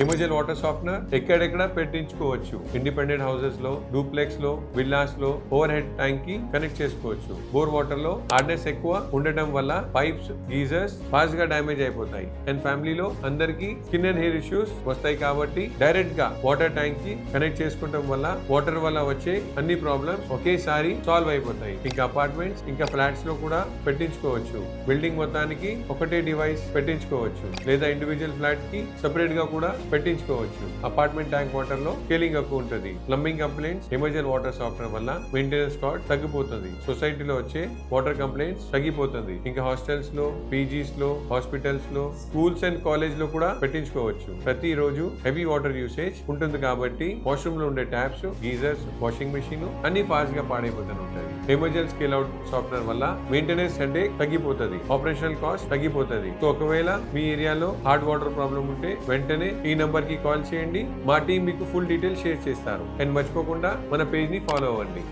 Himajal water softener ఎక్కడెక్కడ పెట్టించుకోవచ్చు. Independent houses లో, duplex లో, విల్లాస్ లో ఓవర్ హెడ్ ట్యాంక్ కి కనెక్ట్ చేసుకోవచ్చు. బోర్ వాటర్ లో హార్డ్నెస్ ఎక్కువ ఉండటం వల్ల పైప్స్, గీజర్స్ ఫాస్ట్ గా డ్యామేజ్ అయిపోతాయి. అండ్ ఫ్యామిలీలో అందరికి స్కిన్ అండ్ హెయిర్ ఇష్యూస్ వస్తాయి కాబట్టి డైరెక్ట్ గా వాటర్ ట్యాంక్ కి కనెక్ట్ చేసుకోవడం వల్ల వాటర్ వల్ల వచ్చే అన్ని ప్రాబ్లమ్స్ ఒకేసారి సాల్వ్ అయిపోతాయి. ఇంకా అపార్ట్మెంట్స్, ఇంకా ఫ్లాట్స్ లో కూడా పెట్టించుకోవచ్చు. బిల్డింగ్ మొత్తానికి ఒకటే డివైస్ పెట్టించుకోవచ్చు, లేదా ఇండివిజువల్ ఫ్లాట్ కి సెపరేట్ గా కూడా పెట్టించుకోవచ్చు. అపార్ట్మెంట్ ట్యాంక్ వాటర్ లో స్కేలింగ్ ఎక్కువ ఉంటుంది. Plumbing complaints Himajal water softener వల్ల మెయింటెనెన్స్ కాస్ట్ తగ్గిపోతుంది. సొసైటీలో వచ్చే వాటర్ కంప్లైంట్స్ తగ్గిపోతుంది. ఇంకా హాస్టల్స్ లో, పీజీస్ లో, హాస్పిటల్స్ లో, స్కూల్స్ అండ్ కాలేజ్ లో కూడా పెట్టించుకోవచ్చు. ప్రతి రోజు హెవీ వాటర్ యూసేజ్ ఉంటుంది కాబట్టి వాష్రూమ్ లో ఉండే ట్యాప్స్, గీజర్స్, వాషింగ్ మెషిన్ అన్ని ఫాస్ట్ గా పాడైపోతుంటాయి. హిమజల్ స్కేల్ అవుట్ సాఫ్ట్నర్ వల్ల మెయింటెనెన్స్ హెడేక్ తగ్గిపోతుంది, ఆపరేషనల్ కాస్ట్ తగ్గిపోతుంది. సో ఒకవేళ మీ ఏరియాలో హార్డ్ వాటర్ ప్రాబ్లం ఉంటే వెంటనే ఈ నంబర్ కి కాల్ చేయండి. మా టీం మీకు ఫుల్ డీటెయిల్స్ షేర్ చేస్తారు. అండ్ మర్చిపోకుండా మన పేజ్ ని ఫాలో అవ్వండి.